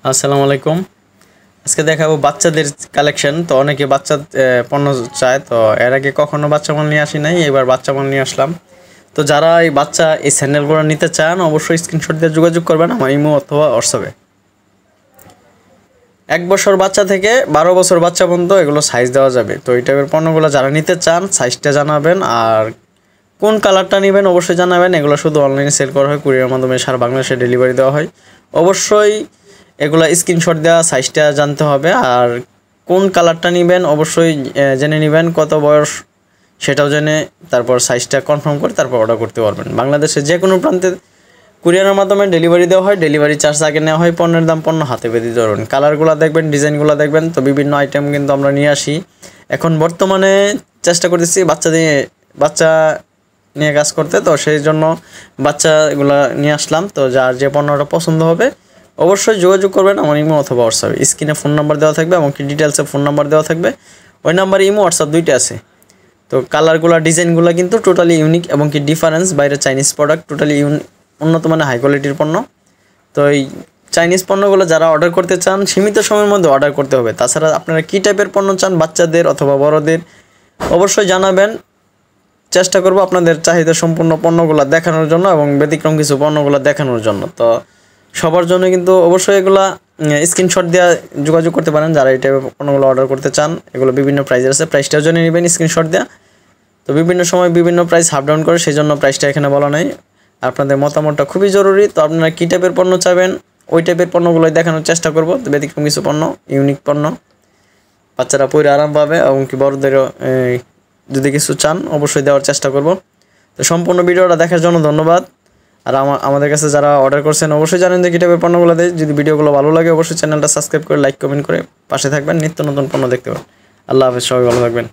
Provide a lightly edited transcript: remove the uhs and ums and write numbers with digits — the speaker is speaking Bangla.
আসসালামু আলাইকুম। আজকে দেখাবো বাচ্চাদের কালেকশন। তো অনেকে বাচ্চা পণ্য চায়, তো এর আগে কখনো বাচ্চা পণ্য নিয়ে আসি নাই, এবার বাচ্চা পণ্য নিয়ে আসলাম। তো যারা এই স্যান্ডেলগুলো নিতে চান অবশ্যই স্ক্রিনশট দিয়ে যোগাযোগ করবেন আমার ইমো অথবা হোয়াটসঅ্যাপে। 1 বছর বাচ্চা থেকে 12 বছর বাচ্চা পর্যন্ত এগুলো সাইজ দেওয়া যাবে। তো এই টাইপের পণ্যগুলো যারা নিতে চান সাইজটা জানাবেন, আর কোন কালারটা নেবেন অবশ্যই জানাবেন। এগুলো শুধু অনলাইনে সেল করা হয়, কুরিয়ারের মাধ্যমে সারা বাংলাদেশে ডেলিভারি দেওয়া হয়। অবশ্যই এগুলো স্ক্রিনশট দেওয়া সাইজটা জানতে হবে, আর কোন কালারটা নেবেন অবশ্যই জেনে নেবেন, কত বয়স সেটাও জেনে তারপর সাইজটা কনফার্ম করে তারপর অর্ডার করতে পারবেন। বাংলাদেশের যে কোনো প্রান্তে কুরিয়ারের মাধ্যমে ডেলিভারি দেওয়া হয়, ডেলিভারি চার্জ আগে নেওয়া হয়, পণ্যের দাম পণ্য হাতে পেয়ে দিতে পারবেন। কালারগুলো দেখবেন, ডিজাইনগুলো দেখবেন। তো বিভিন্ন আইটেম কিন্তু আমরা নিয়ে আসি। এখন বর্তমানে চেষ্টা করতেছি বাচ্চা নিয়ে কাজ করতে, তো সেই জন্য বাচ্চাগুলো নিয়ে আসলাম। তো যার যে পণ্যটা পছন্দ হবে অবশ্যই যোগাযোগ করবেন আমার ইমো অথবা হোয়াটসঅ্যাপে। স্ক্রিনে ফোন নাম্বার দেওয়া থাকবে এবং কি ডিটেলসে ফোন নাম্বার দেওয়া থাকবে। ওই নাম্বারে ইমো হোয়াটসঅ্যাপ দুইটা আছে। তো কালারগুলো ডিজাইনগুলো কিন্তু টোটালি ইউনিক এবং কি ডিফারেন্স, বাইরে চাইনিজ প্রোডাক্ট, টোটালি উন্নত মানের হাই কোয়ালিটির পণ্য। তো এই চাইনিজ পণ্যগুলো যারা অর্ডার করতে চান সীমিত সময়ের মধ্যে অর্ডার করতে হবে। তাছাড়া আপনারা কী টাইপের পণ্য চান বাচ্চাদের অথবা বড়দের অবশ্যই জানাবেন। চেষ্টা করব আপনাদের চাহিদা সম্পূর্ণ পণ্যগুলো দেখানোর জন্য এবং ব্যতিক্রম কিছু পণ্যগুলো দেখানোর জন্য। তো সবার জন্য কিন্তু অবশ্যই এগুলা স্ক্রিনশট দেওয়া যোগাযোগ করতে পারেন যারা এই টাইপের পণ্যগুলো অর্ডার করতে চান। এগুলো বিভিন্ন প্রাইজের আছে, প্রাইসটাও জেনে নেবেন স্ক্রিনশট দেওয়া। তো বিভিন্ন সময় বিভিন্ন প্রাইস আপ ডাউন করে, সেই জন্য প্রাইসটা এখানে বলা নাই। আপনাদের মতামতটা খুবই জরুরি। তো আপনারা কী টাইপের পণ্য চাবেন ওই টাইপের পণ্যগুলোই দেখানোর চেষ্টা করব। তো ব্যতিক্রম কিছু পণ্য, ইউনিক পণ্য, বাচ্চারা পরে আরাম পাবে এবং কি বড়দেরও যদি কিছু চান অবশ্যই দেওয়ার চেষ্টা করব। তো সম্পূর্ণ ভিডিওটা দেখার জন্য ধন্যবাদ। আর আমাদের কাছে যারা অর্ডার করছেন অবশ্যই জানেন যে কী টাইপের পণ্যগুলো দেয়। যদি ভিডিওগুলো ভালো লাগে অবশ্যই চ্যানেলটা সাবস্ক্রাইব করে লাইক কমেন্ট করে পাশে থাকবেন, নিত্য নতুন পণ্য দেখতে পাবেন। আল্লাহ হাফেজ, সবাই ভালো থাকবেন।